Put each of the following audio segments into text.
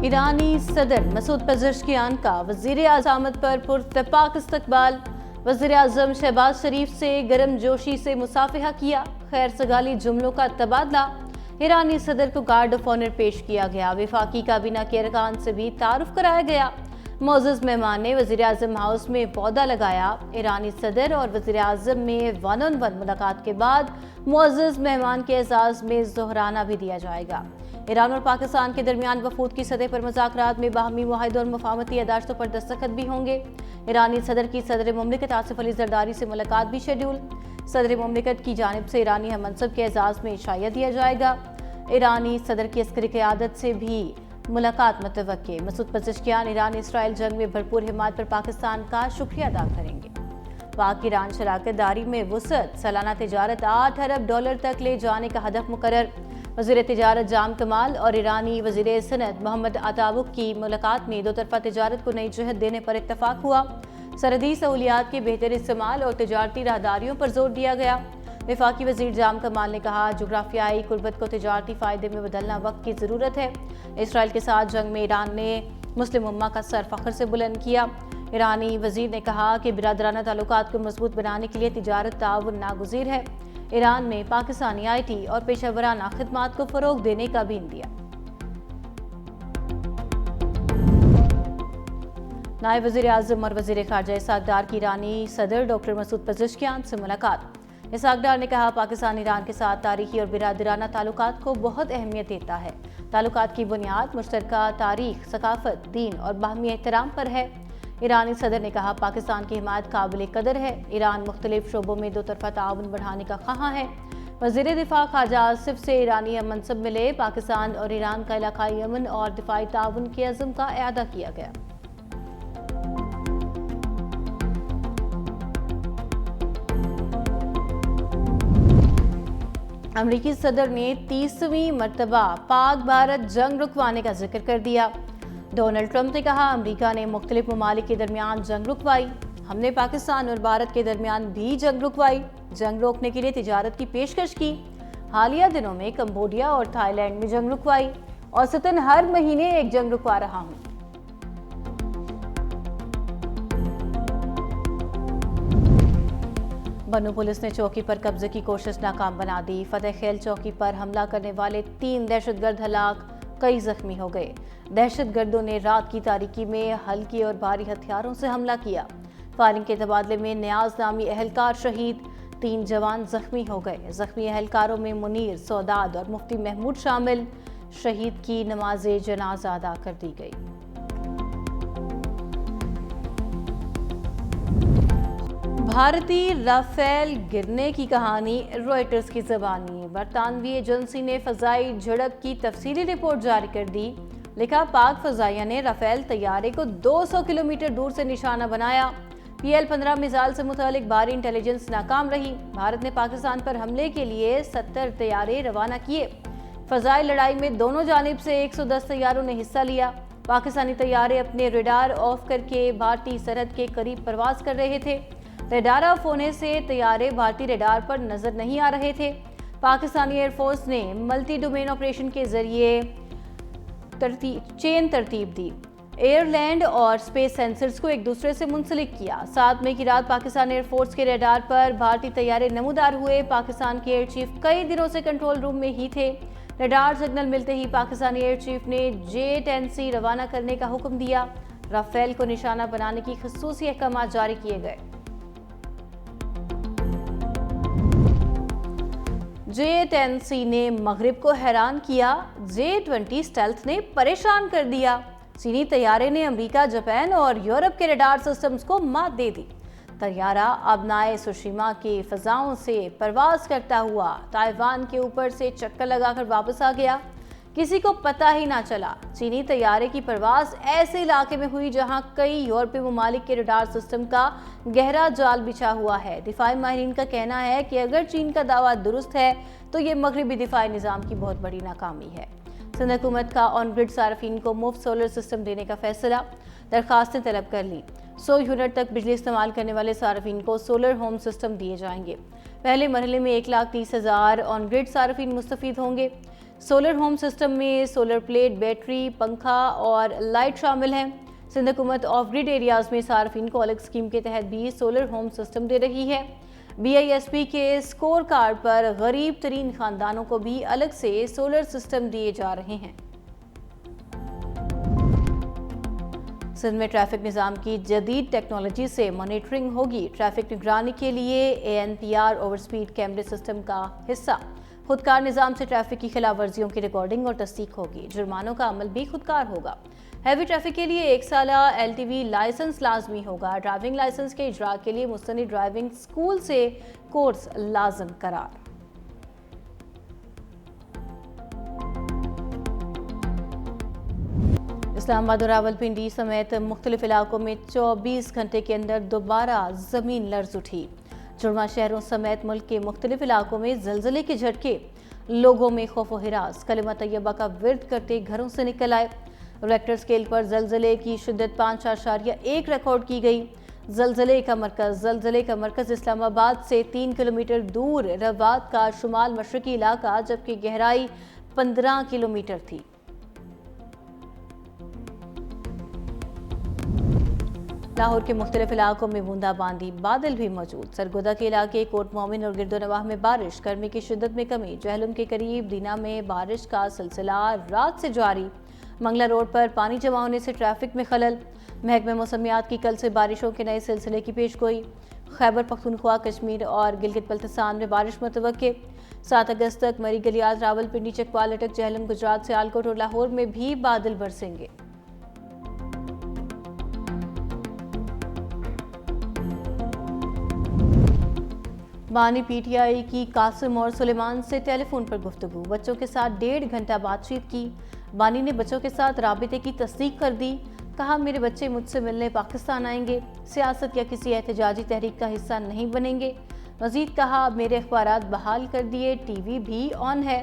ایرانی صدر Masoud Pezeshkian کا وزیر اعظم پر پراتفاق استقبال۔ وزیر اعظم شہباز شریف سے گرم جوشی سے مصافحہ کیا، خیر سگالی جملوں کا تبادلہ۔ ایرانی صدر کو گارڈ آف آنر پیش کیا گیا، وفاقی کابینہ کے ارکان سے بھی تعارف کرایا گیا۔ معزز مہمان نے وزیر اعظم ہاؤس میں پودا لگایا۔ ایرانی صدر اور وزیر اعظم میں ون آن ون ملاقات کے بعد معزز مہمان کے اعزاز میں ظہرانہ بھی دیا جائے گا۔ ایران اور پاکستان کے درمیان وفود کی سطح پر مذاکرات میں باہمی معاہدوں اور مفاہمتی یادداشتوں پر دستخط بھی ہوں گے۔ ایرانی صدر کی صدر مملکت آصف علی زرداری سے ملاقات بھی شیڈول۔ صدر مملکت کی جانب سے ایرانی ہم منصب کے اعزاز میں عشائیہ دیا جائے گا۔ ایرانی صدر کی عسکری قیادت سے بھی ملاقات متوقع۔ مسعود پزشکیان ایران اسرائیل جنگ میں بھرپور حمایت پر پاکستان کا شکریہ ادا کریں گے۔ پاک ایران شراکت داری میں وسعت، سالانہ تجارت $8 ارب تک لے جانے کا ہدف مقرر۔ وزیر تجارت جام کمال اور ایرانی وزیر صنعت محمد عطابک کی ملاقات میں دو طرفہ تجارت کو نئی جہت دینے پر اتفاق ہوا۔ سرحدی سہولیات کے بہتر استعمال اور تجارتی راہداریوں پر زور دیا گیا۔ وفاقی وزیر جام کمال نے کہا، جغرافیائی قربت کو تجارتی فائدے میں بدلنا وقت کی ضرورت ہے۔ اسرائیل کے ساتھ جنگ میں ایران نے مسلم امہ کا سر فخر سے بلند کیا۔ ایرانی وزیر نے کہا کہ برادرانہ تعلقات کو مضبوط بنانے کے لیے تجارت تعاون ناگزیر ہے۔ ایران میں پاکستانی آئی ٹی اور پیشہ ورانہ خدمات کو فروغ دینے کا بھی عندیہ۔ نائب وزیر اعظم اور وزیر خارجہ اسحاق ڈار کی ایرانی صدر ڈاکٹر مسعود پزشکیان سے ملاقات۔ اسحاق ڈار نے کہا، پاکستان ایران کے ساتھ تاریخی اور برادرانہ تعلقات کو بہت اہمیت دیتا ہے۔ تعلقات کی بنیاد مشترکہ تاریخ، ثقافت، دین اور باہمی احترام پر ہے۔ ایرانی صدر نے کہا، پاکستان کی حمایت قابل قدر ہے۔ ایران مختلف شعبوں میں دو طرفہ تعاون بڑھانے کا خواہاں ہے۔ وزیر دفاع خارجہ آصف سے ایرانی ہم منصب ملے۔ پاکستان اور ایران کا علاقائی امن اور دفاعی تعاون کے عزم کا اعادہ کیا گیا۔ امریکی صدر نے 30ویں مرتبہ پاک بھارت جنگ رکوانے کا ذکر کر دیا۔ ڈونلڈ ٹرمپ نے کہا، امریکہ نے مختلف ممالک کے درمیان جنگ رکوائی، ہم نے پاکستان اور بھارت کے درمیان بھی جنگ رکوائی، جنگ روکنے کے لیے تجارت کی پیشکش کی۔ حالیہ دنوں میں کمبوڈیا اور تھائی لینڈ میں جنگ رکوائی، اوسطاً ہر مہینے ایک جنگ رکوا رہا ہوں۔ بنو پولیس نے چوکی پر قبضے کی کوشش ناکام بنا دی۔ فتح خیل چوکی پر حملہ کرنے والے 3 دہشت گرد ہلاک، کئی زخمی ہو گئے۔ دہشت گردوں نے رات کی تاریکی میں ہلکی اور بھاری ہتھیاروں سے حملہ کیا۔ فائرنگ کے تبادلے میں نیاز نامی اہلکار شہید، 3 جوان زخمی ہو گئے۔ زخمی اہلکاروں میں منیر، سوداد اور مفتی محمود شامل۔ شہید کی نماز جنازہ ادا کر دی گئی۔ بھارتی رافیل گرنے کی کہانی روئٹرز کی زبانی۔ برطانوی ایجنسی نے فضائی جھڑپ کی تفصیلی رپورٹ جاری کر دی۔ لکھا، پاک فضائیہ نے رافیل طیارے کو 200 کلومیٹر دور سے نشانہ بنایا۔ PL-15 میزائل سے متعلق بھاری انٹیلیجنس ناکام رہی۔ بھارت نے پاکستان پر حملے کے لیے 70 طیارے روانہ کیے۔ فضائی لڑائی میں دونوں جانب سے 110 طیاروں نے حصہ لیا۔ پاکستانی طیارے اپنے ریڈار آف کر کے بھارتی سرحد کے قریب پرواز کر رہے تھے۔ ریڈار آف ہونے سے طیارے بھارتی ریڈار پر نظر نہیں آ رہے تھے۔ پاکستانی ایئر فورس نے ملٹی ڈومین آپریشن کے ذریعے چین ترتیب دی، ایئر لینڈ اور سپیس سینسرز کو ایک دوسرے سے منسلک کیا۔ 7 مئی کی رات پاکستان ایئر فورس کے ریڈار پر بھارتی طیارے نمودار ہوئے۔ پاکستان کے ایئر چیف کئی دنوں سے کنٹرول روم میں ہی تھے۔ ریڈار سگنل ملتے ہی پاکستانی ایئر چیف نے J-10C روانہ کرنے کا حکم دیا۔ رافیل کو نشانہ بنانے کی خصوصی احکامات جاری کیے گئے۔ J-10C نے مغرب کو حیران کیا، J-20 اسٹیلتھ نے پریشان کر دیا۔ چینی طیارے نے امریکہ، جاپان اور یورپ کے ریڈار سسٹمز کو مات دے دی۔ طیارہ آبنائے سوشیما کی فضاؤں سے پرواز کرتا ہوا تائیوان کے اوپر سے چکر لگا کر واپس آ گیا۔ کسی کو پتہ ہی نہ چلا۔ چینی طیارے کی پرواز ایسے علاقے میں ہوئی جہاں کئی یورپی ممالک کے ریڈار سسٹم کا گہرا جال بچھا ہوا ہے۔ دفاعی ماہرین کا کہنا ہے کہ اگر چین کا دعویٰ درست ہے تو یہ مغربی دفاعی نظام کی بہت بڑی ناکامی ہے۔ سندھ حکومت کا آن گرڈ صارفین کو مفت سولر سسٹم دینے کا فیصلہ، درخواستیں طلب کر لیں۔ 100 یونٹ تک بجلی استعمال کرنے والے صارفین کو سولر ہوم سسٹم دیے جائیں گے۔ پہلے مرحلے میں 1,30,000 آن گرڈ صارفین مستفید ہوں گے۔ سولر ہوم سسٹم میں سولر پلیٹ، بیٹری، پنکھا اور لائٹ شامل ہیں۔ سندھ حکومت آف گریڈ ایریاز میں صارفین کو الگ اسکیم کے تحت بھی سولر ہوم سسٹم دے رہی ہے۔ BISP کے سکور کارڈ پر غریب ترین خاندانوں کو بھی الگ سے سولر سسٹم دیے جا رہے ہیں۔ سندھ میں ٹریفک نظام کی جدید ٹیکنالوجی سے مانیٹرنگ ہوگی۔ ٹریفک نگرانی کے لیے ANPR اوور سپیڈ کیمرے سسٹم کا حصہ خودکار نظام سے ٹریفک کی خلاف ورزیوں کی ریکارڈنگ اور تصدیق ہوگی۔ جرمانوں کا عمل بھی خودکار ہوگا۔ ہیوی ٹریفک کے لیے 1 سالہ LTV لائسنس لازمی ہوگا۔ ڈرائیونگ لائسنس کے اجراء کے لیے مستند ڈرائیونگ اسکول سے کورس لازم قرار۔ اسلام آباد اور راولپنڈی سمیت مختلف علاقوں میں 24 گھنٹے کے اندر دوبارہ زمین لرز اٹھی۔ جڑواں شہروں سمیت ملک کے مختلف علاقوں میں زلزلے کے جھٹکے، لوگوں میں خوف و ہراس، کلمہ طیبہ کا ورد کرتے گھروں سے نکل آئے۔ ریکٹر اسکیل پر زلزلے کی شدت 5.1 ریکارڈ کی گئی۔ زلزلے کا مرکز اسلام آباد سے 3 کلومیٹر دور روات کا شمال مشرقی علاقہ، جبکہ گہرائی 15 کلومیٹر تھی۔ لاہور کے مختلف علاقوں میں بوندا باندی، بادل بھی موجود۔ سرگودا کے علاقے کوٹ مومن اور گرد و نواح میں بارش، گرمی کی شدت میں کمی۔ جہلم کے قریب دینا میں بارش کا سلسلہ رات سے جاری۔ منگلا روڈ پر پانی جمع ہونے سے ٹریفک میں خلل۔ محکمہ موسمیات کی کل سے بارشوں کے نئے سلسلے کی پیش گوئی۔ خیبر پختونخوا، کشمیر اور گلگت بلتستان میں بارش متوقع۔ 7 اگست تک مری گلیاز، راولپنڈی، چکوال، اٹک، جہلم، گجرات، سیالکوٹ اور لاہور میں بھی بادل برسیں گے۔ بانی PTI کی قاسم اور سلیمان سے ٹیلی فون پر گفتگو، بچوں کے ساتھ 1.5 گھنٹہ بات چیت کی۔ بانی نے بچوں کے ساتھ رابطے کی تصدیق کر دی، کہا میرے بچے مجھ سے ملنے پاکستان آئیں گے، سیاست یا کسی احتجاجی تحریک کا حصہ نہیں بنیں گے۔ مزید کہا میرے اخبارات بحال کر دیے، ٹی وی بھی آن ہے۔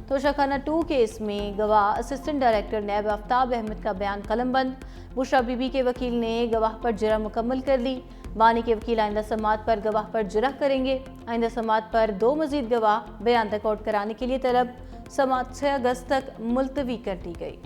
توشہ خانہ 2 کیس میں گواہ اسسٹنٹ ڈائریکٹر نیب آفتاب احمد کا بیان قلم بند۔ بشرا بی بی کے وکیل نے گواہ پر جرح مکمل کر لی۔ بانی کے وکیل آئندہ سماعت پر گواہ پر جرح کریں گے۔ آئندہ سماعت پر 2 مزید گواہ بیان ریکارڈ کرانے کے لیے طلب۔ سماعت 6 اگست تک ملتوی کر دی گئی۔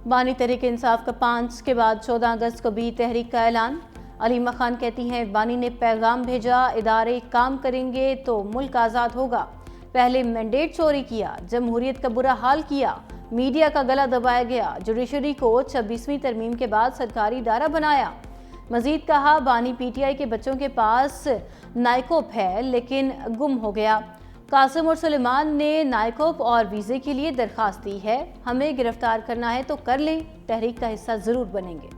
بانی تحریک انصاف کا 5 کے بعد 14 اگست کو بھی تحریک کا اعلان۔ علیمہ خان کہتی ہیں بانی نے پیغام بھیجا، ادارے کام کریں گے تو ملک آزاد ہوگا۔ پہلے مینڈیٹ چوری کیا، جمہوریت کا برا حال کیا، میڈیا کا گلا دبایا گیا، جوڈیشری کو 26ویں ترمیم کے بعد سرکاری ادارہ بنایا۔ مزید کہا بانی PTI کے بچوں کے پاس نائکوپ ہے لیکن گم ہو گیا۔ قاسم اور سلیمان نے نائکوپ اور ویزے کے لیے درخواست دی ہے، ہمیں گرفتار کرنا ہے تو کر لیں، تحریک کا حصہ ضرور بنیں گے۔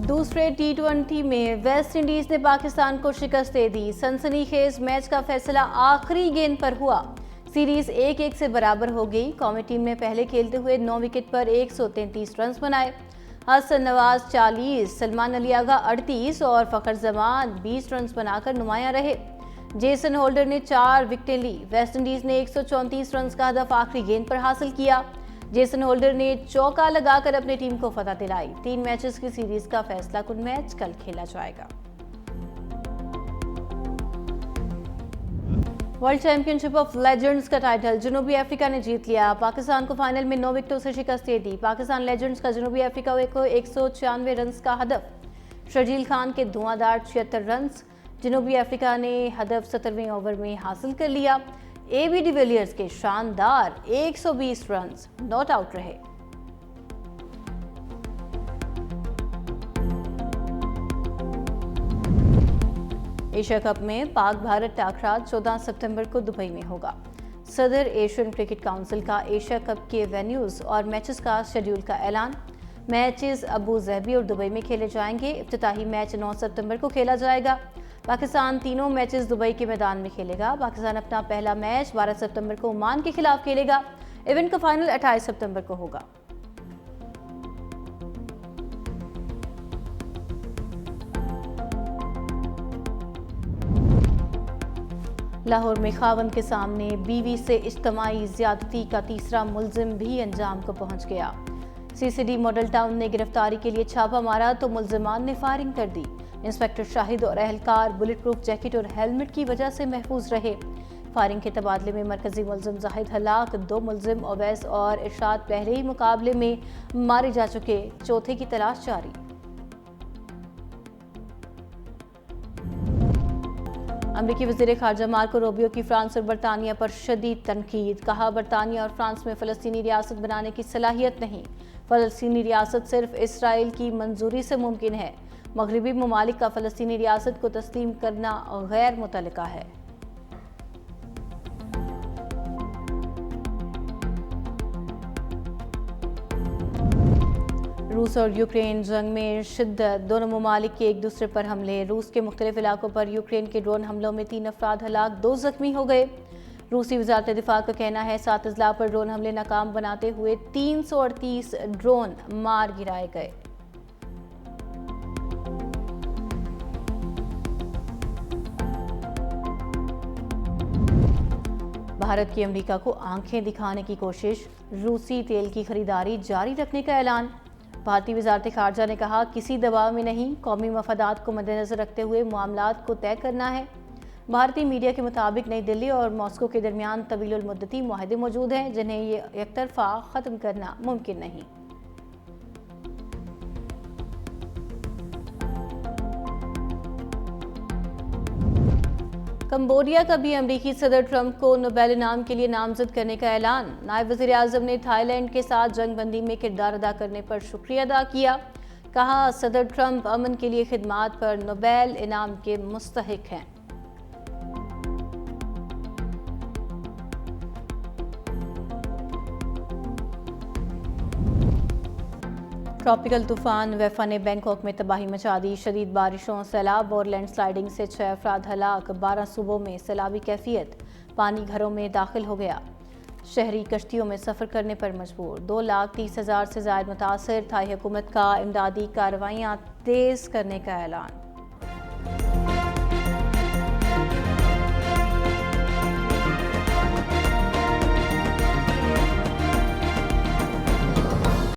دوسرے T20 میں ویسٹ انڈیز نے پاکستان کو شکست دے دی۔ سنسنی خیز میچ کا فیصلہ آخری گیند پر ہوا۔ سیریز 1-1 سے برابر ہو گئی۔ قومی ٹیم نے پہلے کھیلتے ہوئے 9 وکٹ پر 133 رنز بنائے۔ حسن نواز 40، سلمان علی آغا 38 اور فخر زمان 20 رنز بنا کر نمایاں رہے۔ جیسن ہولڈر نے 4 وکٹیں لی۔ ویسٹ انڈیز نے 134 رنز کا ہدف آخری گیند پر حاصل کیا۔ جیسن ہولڈر نے چوکا لگا کر اپنی ٹیم کو فتح دلائی۔ 3 میچز کی سیریز کا فیصلہ کن میچ کل کھیلا جائے گا۔ World championship of legends کا ٹائٹل جنوبی افریقہ نے جیت لیا۔ پاکستان کو فائنل میں 9 وکٹوں سے شکست دے دی۔ پاکستان لیجنڈز کا جنوبی افریقہ کو 196 رنز کا ہدف، شرجیل خان کے دھواں دار 76 رنز۔ جنوبی افریقہ نے ہدف 17ویں اوور میں حاصل کر لیا۔ AB ڈی ویلیئرز کے شاندار 120 رنز ناٹ آؤٹ رہے۔ ایشیا کپ میں پاک بھارت ٹاکرا 14 ستمبر کو دبئی میں ہوگا۔ صدر ایشین کرکٹ کونسل کا ایشیا کپ کے وینیوز اور میچز کا شیڈول کا اعلان۔ میچز ابو ظہبی اور دبئی میں کھیلے جائیں گے۔ افتتاحی میچ 9 ستمبر کو کھیلا جائے گا۔ پاکستان تینوں میچز دبئی کے میدان میں کھیلے گا۔ پاکستان اپنا پہلا میچ 12 ستمبر کو عمان کے خلاف کھیلے گا۔ ایونٹ کا فائنل 28 ستمبر کو ہوگا۔ لاہور میں خاوند کے سامنے بیوی سے اجتماعی زیادتی کا تیسرا ملزم بھی انجام کو پہنچ گیا۔ CCD ماڈل ٹاؤن نے گرفتاری کے لیے چھاپہ مارا تو ملزمان نے فائرنگ کر دی۔ انسپیکٹر شاہد اور اہلکار بلٹ پروف جیکٹ اور ہیلمٹ کی وجہ سے محفوظ رہے۔ فائرنگ کے تبادلے میں مرکزی ملزم زاہد ہلاک، 2 ملزم اویس اور ارشاد پہلے ہی مقابلے میں مارے جا چکے، چوتھے کی تلاش جاری۔ امریکی وزیر خارجہ مارکو روبیو کی فرانس اور برطانیہ پر شدید تنقید، کہا برطانیہ اور فرانس میں فلسطینی ریاست بنانے کی صلاحیت نہیں، فلسطینی ریاست صرف اسرائیل کی منظوری سے ممکن ہے، مغربی ممالک کا فلسطینی ریاست کو تسلیم کرنا غیر متعلقہ ہے۔ روس اور یوکرین جنگ میں شدت، دونوں ممالک کے ایک دوسرے پر حملے، روس کے مختلف علاقوں پر یوکرین کے ڈرون حملوں میں 3 افراد ہلاک، 2 زخمی ہو گئے۔ روسی وزارت دفاع کا کہنا ہے 7 اضلاع پر ڈرون حملے ناکام بناتے ہوئے 338 ڈرون مار گرائے گئے۔ بھارت کی امریکہ کو آنکھیں دکھانے کی کوشش، روسی تیل کی خریداری جاری رکھنے کا اعلان۔ بھارتی وزارت خارجہ نے کہا کسی دباؤ میں نہیں، قومی مفادات کو مد نظر رکھتے ہوئے معاملات کو طے کرنا ہے۔ بھارتی میڈیا کے مطابق نئی دلی اور ماسکو کے درمیان طویل المدتی معاہدے موجود ہیں جنہیں یہ یک طرفہ ختم کرنا ممکن نہیں۔ کمبوڈیا کا بھی امریکی صدر ٹرمپ کو نوبیل انعام کے لیے نامزد کرنے کا اعلان۔ نائب وزیر اعظم نے تھائی لینڈ کے ساتھ جنگ بندی میں کردار ادا کرنے پر شکریہ ادا کیا، کہا صدر ٹرمپ امن کے لیے خدمات پر نوبیل انعام کے مستحق ہیں۔ ٹراپیکل طوفان ویفا نے بینکاک میں تباہی مچا دی، شدید بارشوں، سیلاب اور لینڈ سلائیڈنگ سے 6 افراد ہلاک، 12 صوبوں میں سیلابی کیفیت، پانی گھروں میں داخل ہو گیا، شہری کشتیوں میں سفر کرنے پر مجبور، 2,30,000 سے زائد متاثر، تھائی حکومت کا امدادی کارروائیاں تیز کرنے کا اعلان۔